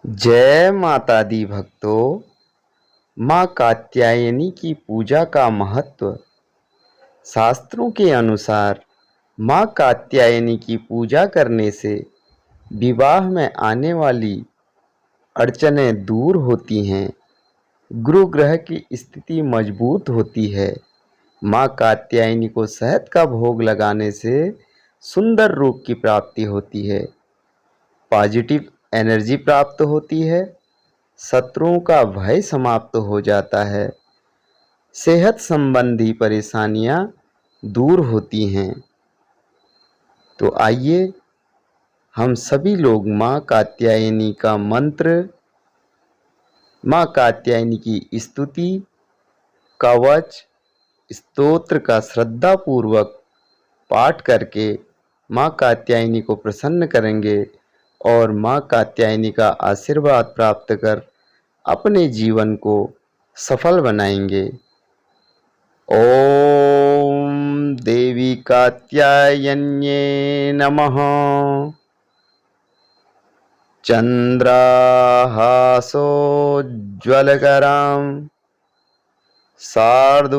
जय माता दी भक्तों। माँ कात्यायनी की पूजा का महत्व। शास्त्रों के अनुसार माँ कात्यायनी की पूजा करने से विवाह में आने वाली अड़चनें दूर होती हैं, गुरु ग्रह की स्थिति मजबूत होती है। माँ कात्यायनी को शहद का भोग लगाने से सुंदर रूप की प्राप्ति होती है, पॉजिटिव एनर्जी प्राप्त होती है, शत्रुओं का भय समाप्त हो जाता है, सेहत संबंधी परेशानियां दूर होती हैं। तो आइए हम सभी लोग माँ कात्यायनी का मंत्र, माँ कात्यायनी की स्तुति, कवच, स्तोत्र का श्रद्धा पूर्वक पाठ करके माँ कात्यायनी को प्रसन्न करेंगे और माँ कात्यायनी का आशीर्वाद प्राप्त कर अपने जीवन को सफल बनाएंगे। ओम देवी कात्यायन्ये नमः। चंद्राहासोज्ज्वलकरां शार्दूलवरवाहना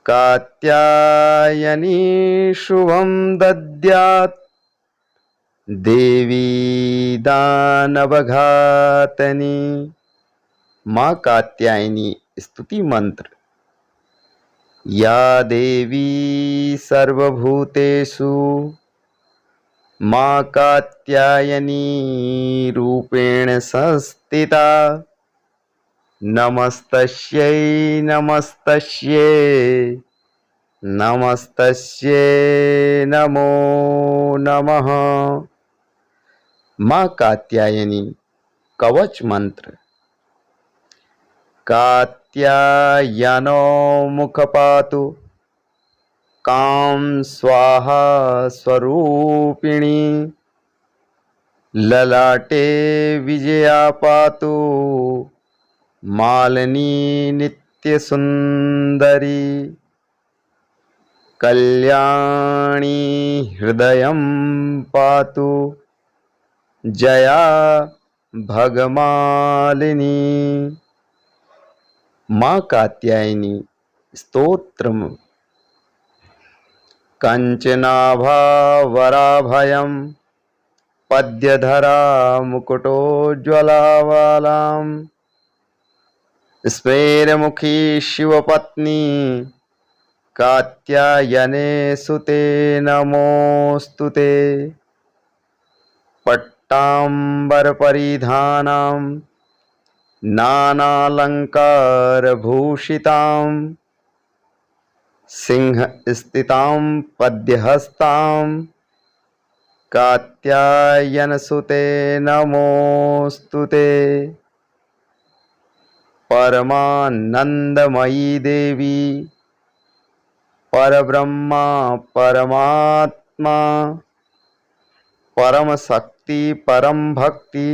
कात्यायनी शुभं दद्यात् देवी दानवघातनी। माँ कात्यायनी स्तुति मंत्र। या देवी सर्वभूतेषु माँ कात्यायनी रूपेण संस्थिता। नमस्तस्यै नमस्तस्यै नमस्तस्यै नमो नमः। माँ कात्यायनी कवच मंत्र। कात्यायनो मुखपातु काम स्वाहा स्वरूपिणी। ललाटे विजया पातु मालिनी नित्य सुंदरी। कल्याणी हृदयं पातु जया भगमालिनी। माँ कात्यायनी स्तोत्रम। कंचनाभावराभयं पद्यधरा मुकुटोज्ज्वलावालां। स्फेरमुखी शिवपत्नी कात्यायने सुते नमोस्तुते। पट्टाम्बरपरिधानां नानालङ्कारभूषितां। सिंहस्थितां पद्यहस्तां कात्यायनसुते नमोस्तुते। परमानंदमयी देवी परब्रह्मा परमात्मा परम शक्ति परम भक्ति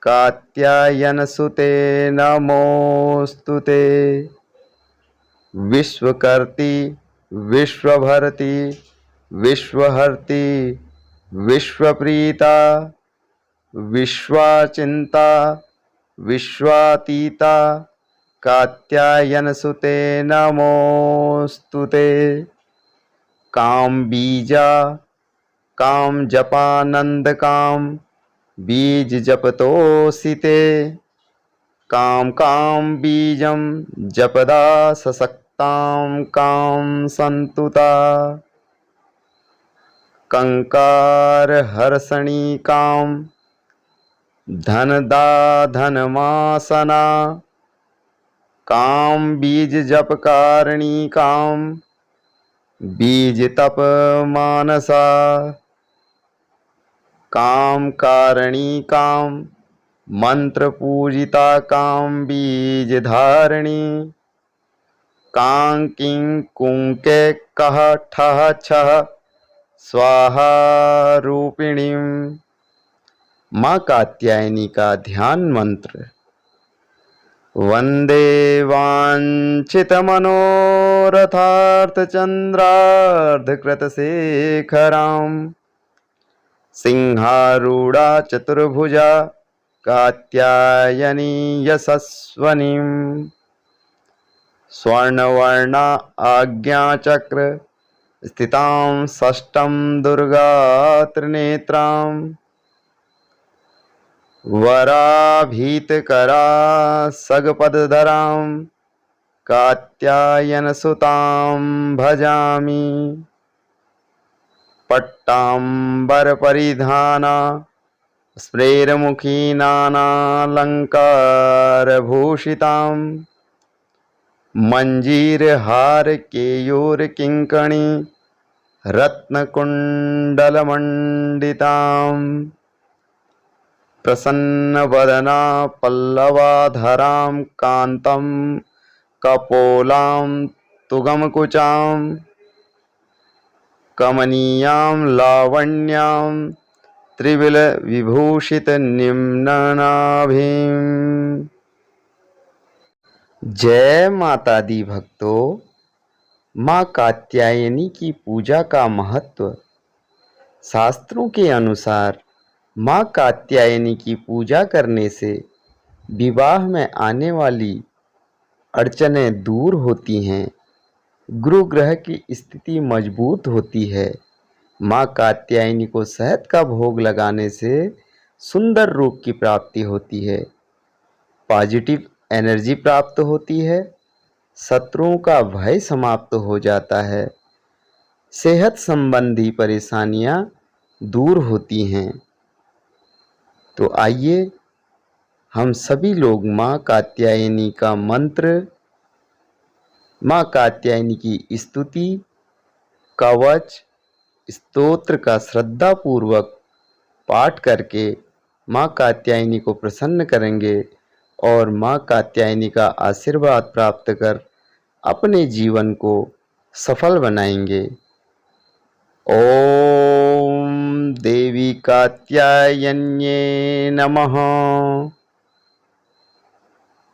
कात्यायनसुते नमोस्तुते। विश्वकर्ती विश्वभरती विश्वहर्ती विश्वप्रीता विश्वाचिंता विश्वातीता कात्यायनसुते नमोस्तुते। काम बीजा काम जपानंद काम बीज जपतोसिते। काम काम बीजम जपदा सशक्तां काम संतुता। कंकार हर्षणी काम धनदा धनमासना। काम बीज जपकारिणी काम बीज तप मानसा। काम कारिणी काम मंत्र पूजिता काम बीज धारिणी। कां किं कुंके कह ठह छह स्वाहा रूपिणीं। माँ कात्यायनी का ध्यान मंत्र। वन्दे वाञ्छितमनोरथार्थचन्द्रार्धकृतशेखराम् सिंहारूढा चतुर्भुजा कात्यायनी यशस्वनीम् स्वर्णवर्णा आज्ञाचक्र स्थितां षष्ठं दुर्गा त्रिनेत्राम् वराभीतकरा सगपदधरां कात्यायनसुतां भजामि पट्टाम्बरपरिधाना स्फुरमुखी नानालङ्कारभूषितां मञ्जीरहारकेयूरकिङ्कणी रत्नकुण्डलमण्डिताम् प्रसन्नवदना पल्लवाधरां कान्तं कपोलां तुगमकुचां कमनीयां लावण्यां त्रिविलविभूषितनिम्ननाभिम्। जय माता दी भक्तों। माँ कात्यायनी की पूजा का महत्व। शास्त्रों के अनुसार माँ कात्यायनी की पूजा करने से विवाह में आने वाली अड़चनें दूर होती हैं, गुरु ग्रह की स्थिति मजबूत होती है। माँ कात्यायनी को शहद का भोग लगाने से सुंदर रूप की प्राप्ति होती है, पॉजिटिव एनर्जी प्राप्त होती है, शत्रुओं का भय समाप्त हो जाता है, सेहत संबंधी परेशानियां दूर होती हैं। तो आइए हम सभी लोग माँ कात्यायनी का मंत्र, माँ कात्यायनी की स्तुति, कवच, स्तोत्र का श्रद्धापूर्वक पाठ करके माँ कात्यायनी को प्रसन्न करेंगे और माँ कात्यायनी का आशीर्वाद प्राप्त कर अपने जीवन को सफल बनाएंगे। ओम देवी कात्यायन्ये नमः।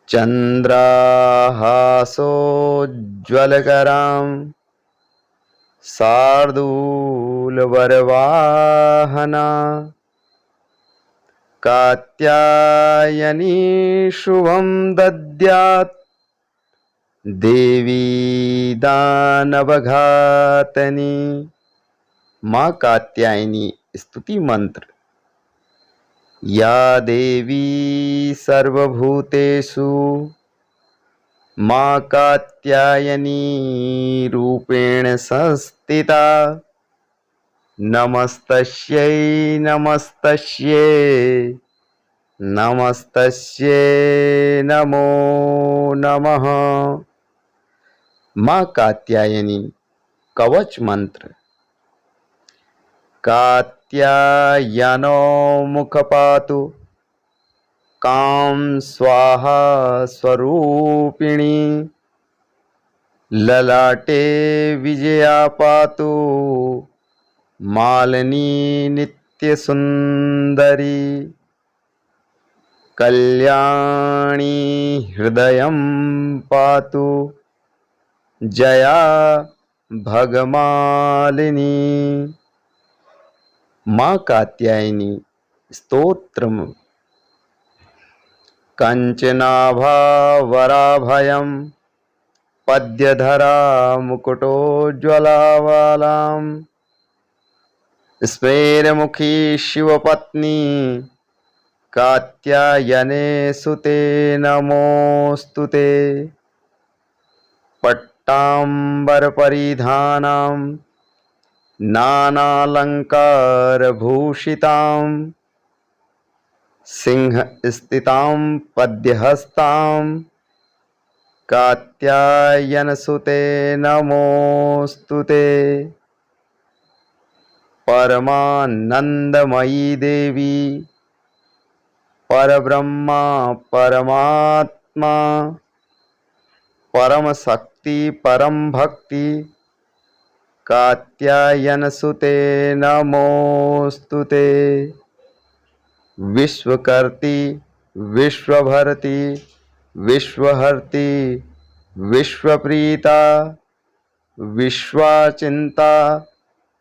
चंद्राहासोज्ज्वलकरां शार्दूलवरवाहना कात्यायनी शुभं दद्यात् देवी दानवघातनी। माँ कात्यायनी स्तुति मंत्र। या देवी सर्वभूतेषु माँ कात्यायनी रूपेण संस्थिता। नमस्तस्यै नमस्तस्यै नमस्तस्यै नमो नमः। माँ कात्यायनी कवच मंत्र। कात्यायनो मुखपातु काम स्वाहा स्वरूपिणी। ललाटे विजया पातु मालिनी नित्य सुंदरी। कल्याणी हृदयं पातु जया भगमालिनी। माँ कात्यायनी स्तोत्रम। कंचनाभावराभयं पद्यधरा मुकुटोज्ज्वलावालां। स्फुरमुखी शिवपत्नी कात्यायने सुते नमोस्तुते। पट्टाम्बरपरिधानां नानालङ्कारभूषितां सिंहस्थितां पद्यहस्तां कात्यायनसुते नमोस्तुते। परमानंदमयी देवी परब्रह्मा परमात्मा परम शक्ति परम भक्ति कात्यायनसुते नमोस्तुते। विश्वकर्त्री विश्वभरती विश्वहर्त्री विश्वप्रीता विश्वाचिंता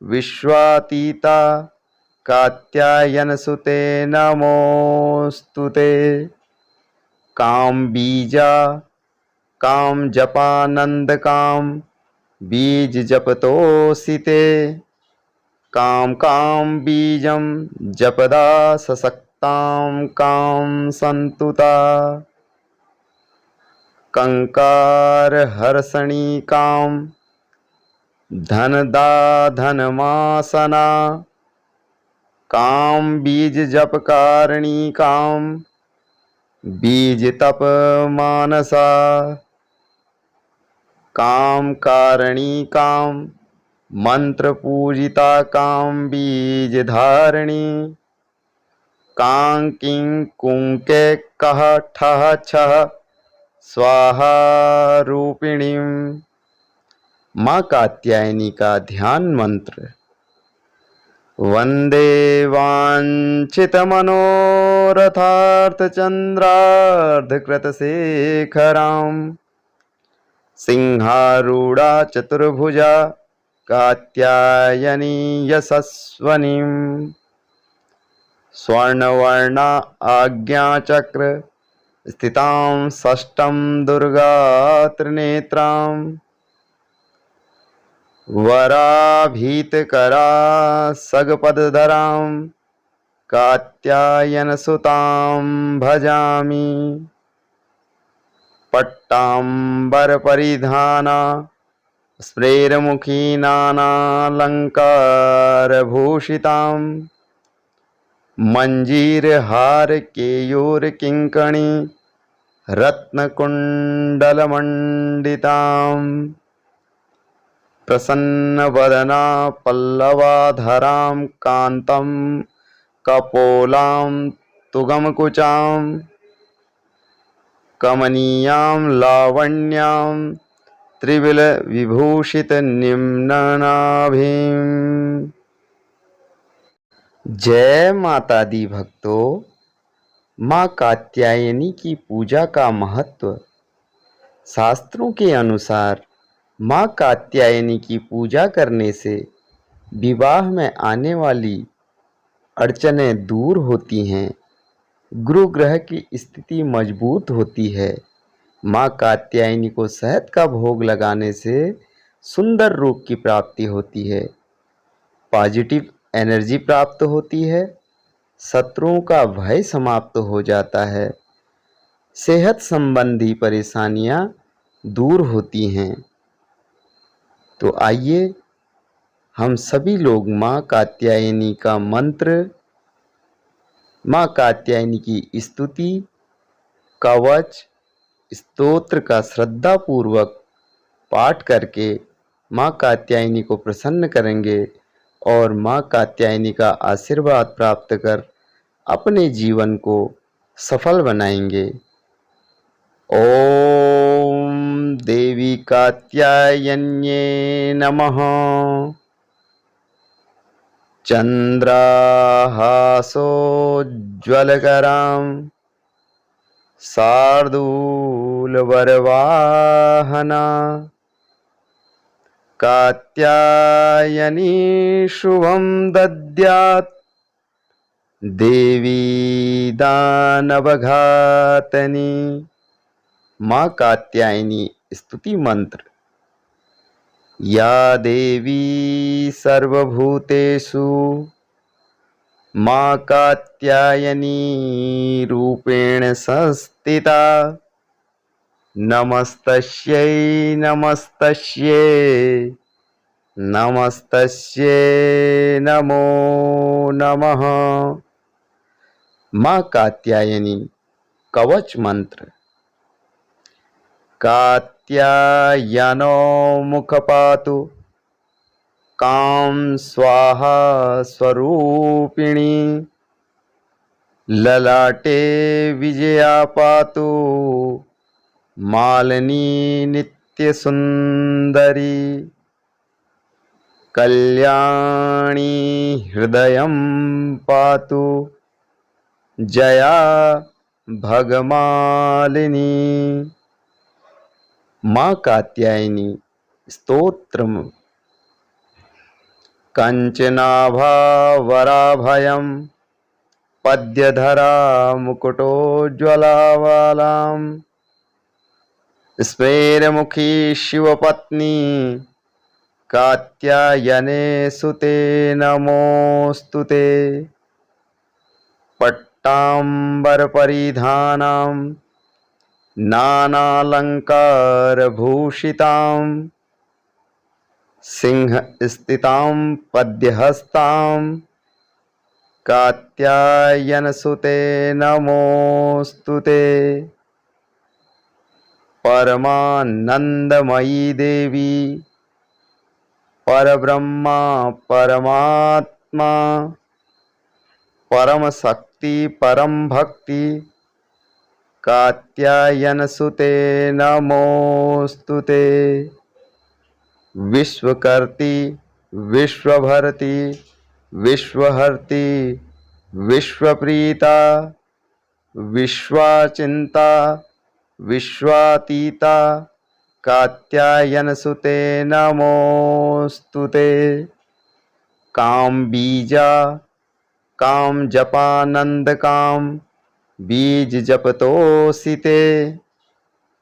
विश्वातीता कात्यायनसुते नमोस्तुते। काम बीजा काम जपानंद काम बीज जपतोसिते। काम काम बीजम जपदा ससक्तां काम संतुता। कंकार हर्षणी काम धनदा धनमासना। काम बीज जप कारणी काम बीज तप मानसा। काम कारणी काम मंत्र पूजिता काम बीज धारणी। कां किं कुंके कह ठह छह स्वाहा रूपिणी। माँ कात्यायनी का ध्यान मंत्र। वंदे वांछित मनोरथार्थ चंद्रार्ध कृत शेखराम। सिंहारूढ़ा चतुर्भुजा कात्यायनी यशस्वनीम। स्वर्णवर्णा आज्ञाचक्र स्थितां षष्ठं दुर्गा त्रिनेत्रां। वराभीतकरा सगपदधरां कात्यायनसुतां भजामि। पट्टाम्बरपरिधाना स्फुरमुखी नानालंकारभूषितां। मंजीरहार केयूरकिंकणी रत्नकुण्डलमण्डितां। प्रसन्नवदना पल्लवाधरां कान्तं कपोलां तुगमकुचां। कमनीयां लावण्यां त्रिविलविभूषितनिम्ननाभिं। जय माता दी भक्तों। माँ कात्यायनी की पूजा का महत्व। शास्त्रों के अनुसार माँ कात्यायनी की पूजा करने से विवाह में आने वाली अड़चनें दूर होती हैं, गुरु ग्रह की स्थिति मजबूत होती है। माँ कात्यायनी को शहद का भोग लगाने से सुंदर रूप की प्राप्ति होती है, पॉजिटिव एनर्जी प्राप्त होती है, शत्रुओं का भय समाप्त हो जाता है, सेहत संबंधी परेशानियां दूर होती हैं। तो आइए हम सभी लोग माँ कात्यायनी का मंत्र, माँ कात्यायनी की स्तुति, कवच, स्तोत्र का श्रद्धा पूर्वक पाठ करके माँ कात्यायनी को प्रसन्न करेंगे और माँ कात्यायनी का आशीर्वाद प्राप्त कर अपने जीवन को सफल बनाएंगे। ओम देवी कात्यायन्ये नमः। चंद्राहासोज्ज्वलकरां शार्दूलवरवाहना कात्यायनी शुभं दद्यात्। देवी दानवघातनी। माँ कात्यायनी स्तुति मंत्र। या देवी सर्वभूतेषु माँ कात्यायनी रूपेण संस्थिता। नमस्तस्यै नमस्तस्यै नमस्तस्यै नमो नमः। माँ कात्यायनी कवच मंत्र। कात्यायनो मुखपातु काम स्वाहा स्वरूपिणी। ललाटे विजया पातु मालिनी नित्य सुंदरी। कल्याणी हृदयं पातु जया भगमालिनी। माँ कात्यायनी स्तोत्रम। कंचनाभावराभयं पद्यधरा मुकुटोज्ज्वलावलां स्मेरमुखी शिवपत्नी कात्यायने सुते नमोस्तुते। पट्टाम्बरपरिधानां नानालङ्कारभूषितां सिंहस्थितां पद्यहस्तां कात्यायनसुते नमोस्तुते। परमानंदमयी देवी परब्रह्मा परमात्मा परम शक्ति परम भक्ति कात्यायनसुते नमोस्तुते। विश्वकर्ती विश्वभर्ती विश्वहर्ती विश्वप्रीता विश्वाचिंता विश्वातीता कात्यायनसुते नमोस्तुते। काम बीजा काम जपानंद काम बीज जपतोसिते।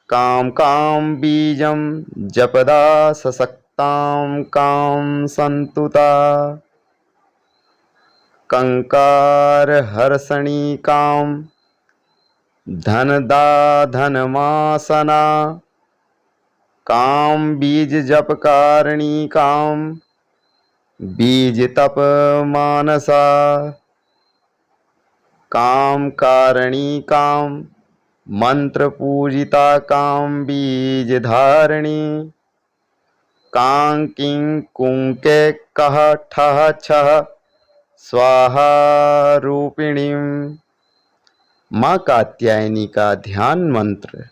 काम काम बीजम जपदा सशक्तां काम संतुता। कंकार हर्षणी काम धनदा धनमासना। काम बीज जपकारिणी काम बीज तप मानसा। काम कारिणी काम मंत्र पूजिता काम बीज धारिणी। कां किं कुंके कह ठह छह स्वाहा रूपिणी। माँ कात्यायनी का ध्यान मंत्र।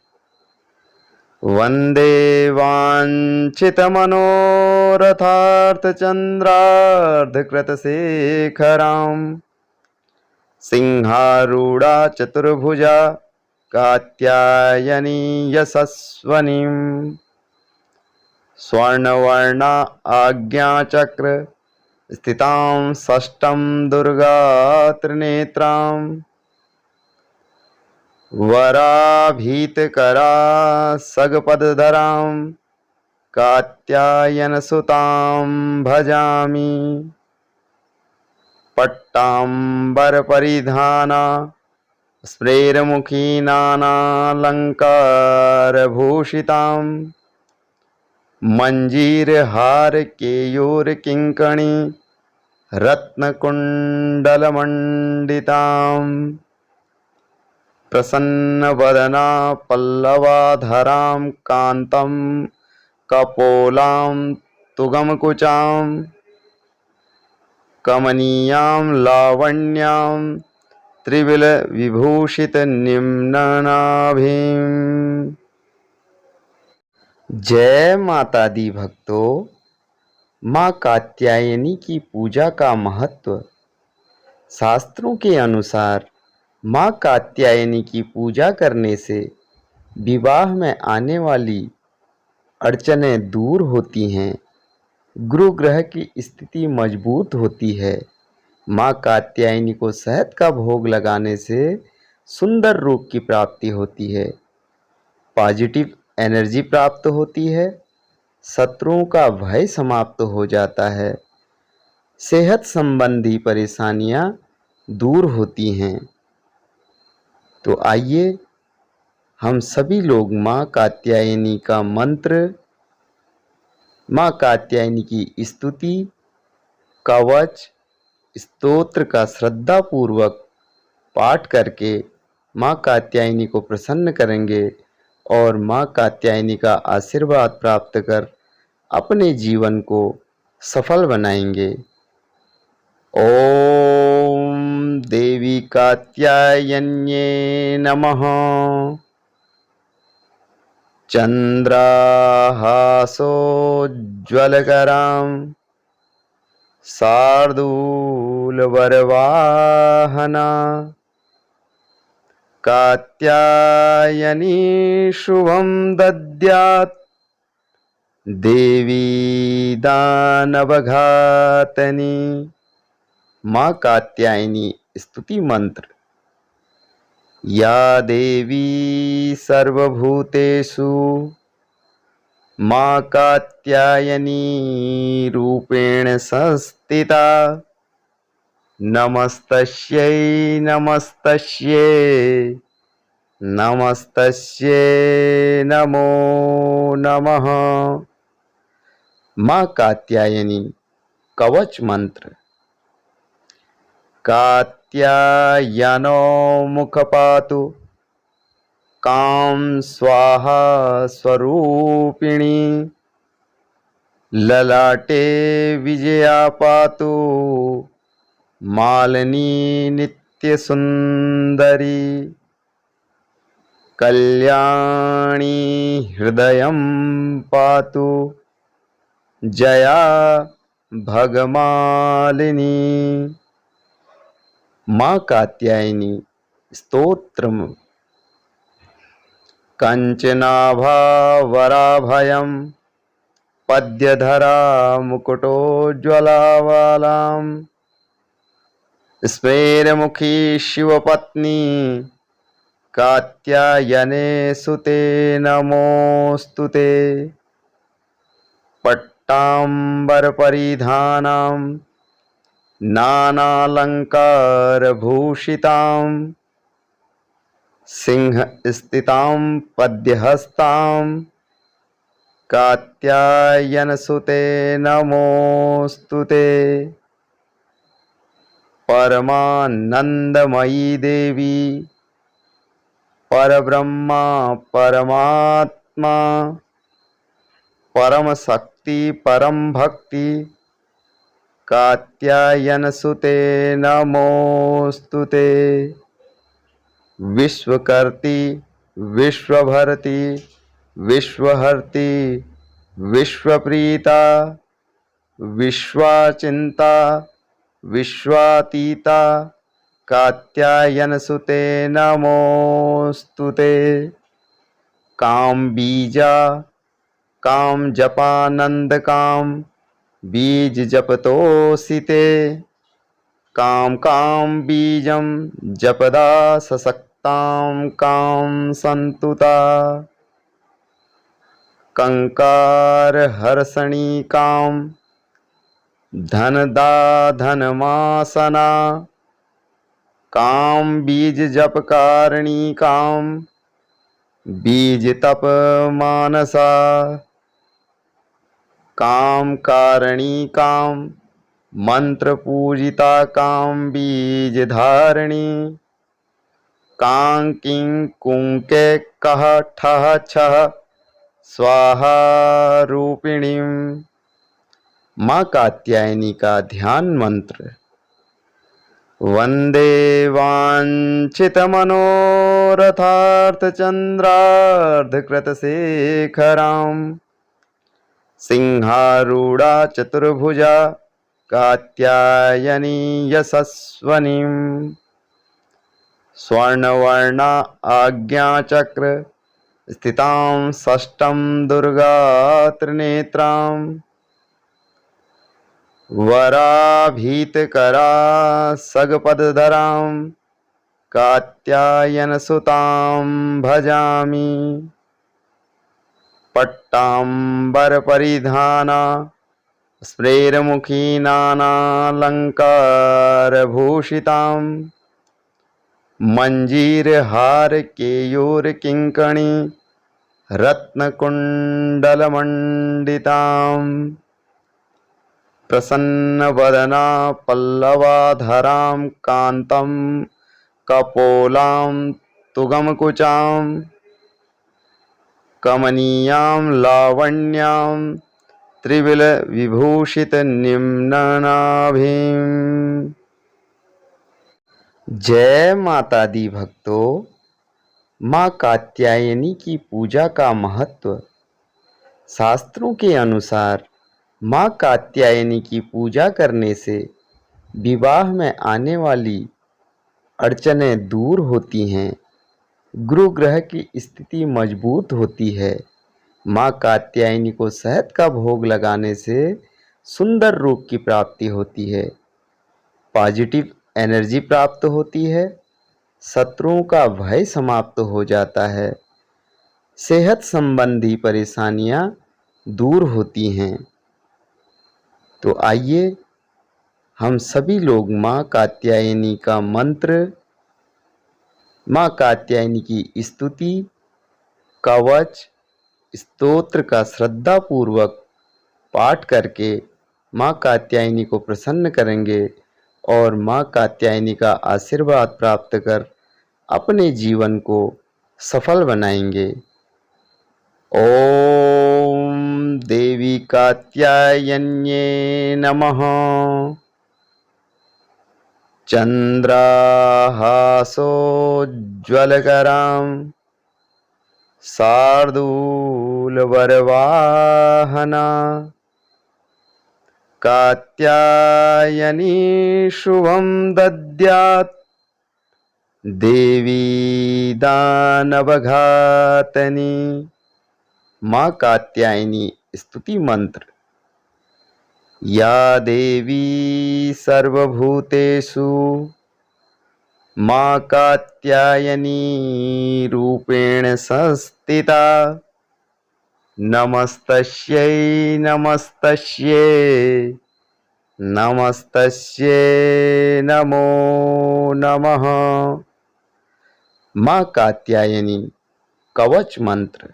वंदे वाञ्छितमनोरथार्थचन्द्रार्धकृतशेखरां सिंहारूढ़ा चतुर्भुजा कात्यायनी यशस्वनीं। स्वर्णवर्णा आज्ञाचक्र स्थितां षष्ठं दुर्गा त्रिनेत्रां। वराभीतकरा सगपदधरां कात्यायनसुतां भजामि। पट्टाम्बरपरिधाना स्फुरमुखी नानालङ्कारभूषितां। मञ्जीरहार केयूरकिङ्कणी रत्नकुण्डलमण्डितां। प्रसन्नवदना पल्लवाधरां कान्तं कपोलां तुगमकुचां। कमनीयां लावण्यां त्रिविलविभूषितनिम्ननाभिं। जय माता दी भक्तों। माँ कात्यायनी की पूजा का महत्व। शास्त्रों के अनुसार माँ कात्यायनी की पूजा करने से विवाह में आने वाली अड़चनें दूर होती हैं, गुरु ग्रह की स्थिति मजबूत होती है। माँ कात्यायनी को शहद का भोग लगाने से सुंदर रूप की प्राप्ति होती है, पॉजिटिव एनर्जी प्राप्त होती है, शत्रुओं का भय समाप्त हो जाता है, सेहत संबंधी परेशानियां दूर होती हैं। तो आइए हम सभी लोग माँ कात्यायनी का मंत्र, माँ कात्यायनी की स्तुति, कवच, स्तोत्र का श्रद्धा पूर्वक पाठ करके माँ कात्यायनी को प्रसन्न करेंगे और माँ कात्यायनी का आशीर्वाद प्राप्त कर अपने जीवन को सफल बनाएंगे। ओम देवी कात्यायन्ये नमः। चंद्राहासोज्ज्वलकरां शार्दूलवरवाहना कात्यायनी शुभं दद्यात् देवी दानवघातनी। माँ कात्यायनी स्तुति मंत्र। या देवी सर्वभूतेषु माँ कात्यायनी रूपेण संस्थिता। नमस्तस्यै नमस्तस्यै नमस्तस्यै नमो नमः। माँ कात्यायनी कवच मंत्र। कात्यायनो मुखपातु काम स्वाहा स्वरूपिणी। ललाटे विजया पातु मालिनी नित्य सुंदरी। कल्याणी हृदयं पातु जया भगमालिनी। माँ कात्यायनी स्तोत्रम। कंचनाभावराभयं पद्यधरा मुकुटोज्ज्वलावालां। स्मेरमुखी शिवपत्नी कात्यायने सुते नमोस्तुते। पट्टाम्बरपरिधानां नानालङ्कारभूषितां। सिंहस्थितां पद्यहस्तां कात्यायनसुते नमोस्तुते। परमानंदमयी देवी परब्रह्मा परमात्मा परम शक्ति परम भक्ति कात्यायनसुते नमोस्तुते। विश्वकर्ती विश्वभर्ती विश्वहर्ती विश्वप्रीता विश्वाचिंता विश्वातीता कात्यायनसुते नमोस्तुते। काम बीजा काम जपानंद काम बीज जपतोसिते। काम काम बीजम जपदा सशक्तां काम संतुता। कंकार हर्षणी काम धनदा धनमासना। काम बीज जपकारिणी काम बीज तप मानसा। काम कारिणी काम मंत्र पूजिता काम बीज धारिणी। कां किं कुंके कह ठह छह स्वाहा रूपिणी। माँ कात्यायनी का ध्यान मंत्र। वंदे वाञ्छितमनोरथार्थचन्द्रार्धकृतशेखरां। सिंहारूढ़ा चतुर्भुजा कात्यायनी यशस्वनीं। स्वर्णवर्णा आज्ञाचक्र स्थितां षष्ठं दुर्गा त्रिनेत्रां। वराभीतकरा सगपदधरां कात्यायनसुतां भजामि। पट्टाम्बरपरिधाना स्फुरमुखी नानालङ्कारभूषितां। मंजीरहार केयूर किंकणी रत्नकुण्डलमण्डितां। प्रसन्नवदना पल्लवाधरां कान्तं कपोलां तुगमकुचां। कमनीयां लावण्यां त्रिविलविभूषितनिम्ननाभिं। जय माता दी भक्तों। माँ कात्यायनी की पूजा का महत्व। शास्त्रों के अनुसार माँ कात्यायनी की पूजा करने से विवाह में आने वाली अड़चनें दूर होती हैं गुरु ग्रह की स्थिति मजबूत होती है। माँ कात्यायनी को शहद का भोग लगाने से सुंदर रूप की प्राप्ति होती है, पॉजिटिव एनर्जी प्राप्त होती है, शत्रुओं का भय समाप्त हो जाता है, सेहत संबंधी परेशानियां दूर होती हैं। तो आइए हम सभी लोग माँ कात्यायनी का मंत्र, माँ कात्यायनी की स्तुति, कवच, स्तोत्र का श्रद्धा पूर्वक पाठ करके माँ कात्यायनी को प्रसन्न करेंगे और माँ कात्यायनी का आशीर्वाद प्राप्त कर अपने जीवन को सफल बनाएंगे। ओम देवी कात्यायन्ये नमः। चंद्राहासोज्ज्वलकरां शार्दूलवरवाहना कात्यायनी शुभं दद्यात् देवी दानवघातनी। माँ कात्यायनी स्तुति मंत्र। या देवी सर्वभूतेषु माँ कात्यायनी रूपेण संस्थिता। नमस्तस्यै नमस्तस्यै नमस्तस्यै नमो नमः। माँ कात्यायनी कवच मंत्र।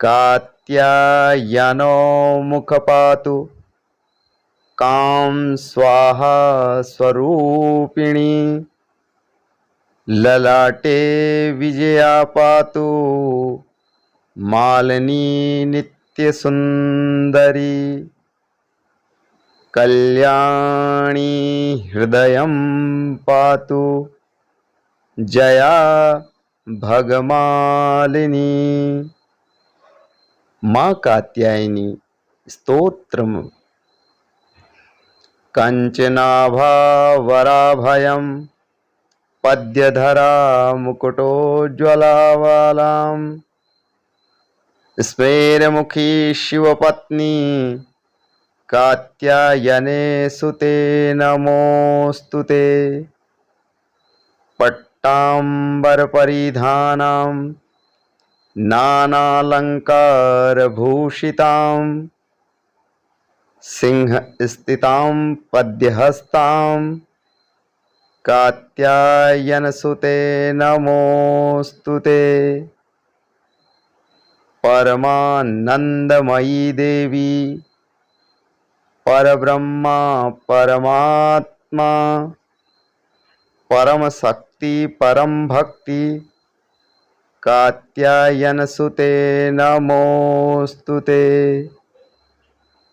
कात्यायनो मुखपातु काम स्वाहा स्वरूपिणी। ललाटे विजया पातु मालिनी नित्य सुंदरी। कल्याणी हृदयं पातु जया भगमालिनी। माँ कात्यायनी स्तोत्रम। कंचनाभावराभयं पद्यधरा मुकुटोज्ज्वलावालां। स्मेरमुखी शिवपत्नी कात्यायने सुते नमोस्तुते। पट्टाम्बरपरिधानां नानालंकारभूषितां। सिंहस्थितां पद्यहस्तां कात्यायनसुते नमोस्तुते। परमानंदमयी देवी परब्रह्मा परमात्मा परम शक्ति परम भक्ति कात्यायनसुते नमोस्तुते।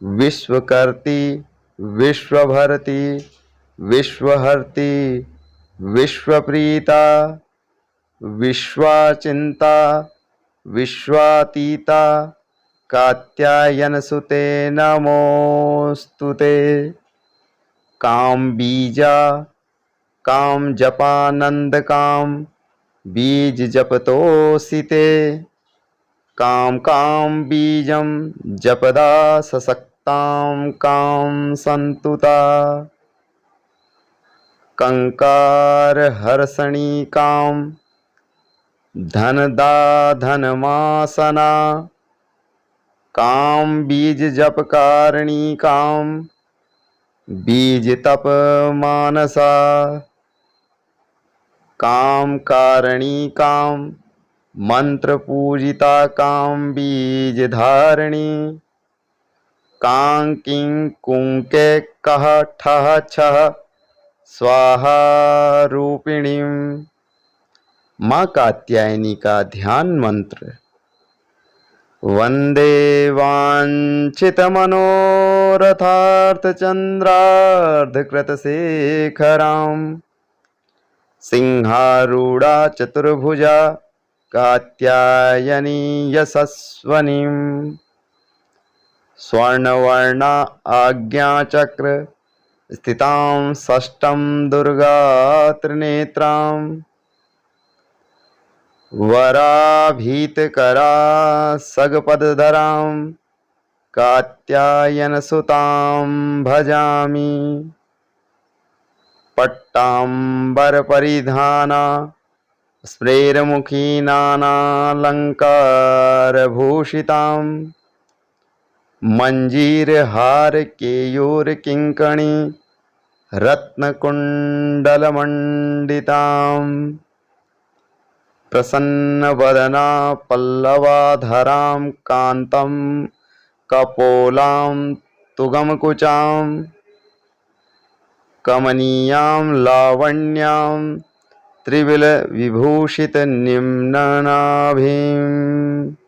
विश्वकर्ती विश्वभरती विश्वहर्ती विश्वप्रीता विश्वाचिंता विश्वातीता कात्यायनसुते नमोस्तुते। काम बीजा काम जपानंद काम बीज जपतोसिते। काम काम बीजम जपदा सशक्तां काम संतुता। कंकार हर्षणी काम धनदा धनमासना। काम बीज जपकारिणी काम बीज तप मानसा। काम कारिणी काम मंत्र पूजिता काम बीज धारिणी। कां किं कुंके कह ठह छह स्वाहा रूपिणी। माँ कात्यायनी का ध्यान मंत्र। वंदे वाञ्छितमनोरथार्थचन्द्रार्धकृतशेखरां। सिंहारूढ़ा चतुर्भुजा कात्यायनी यशस्वनीं। स्वर्णवर्णा आज्ञाचक्र स्थितां षष्ठं दुर्गा त्रिनेत्रां। वराभीतकरा सगपदधरां कात्यायनसुतां भजामि। पट्टाम्बरपरिधाना स्फुरमुखी नानालङ्कारभूषितां मञ्जीरहारकेयूरकिङ्कणी रत्नकुण्डलमण्डिताम् प्रसन्नवदना पल्लवाधरां कान्तं कपोलां तुगमकुचां कमनीयां लावण्यां त्रिविलविभूषितनिम्ननाभिम्।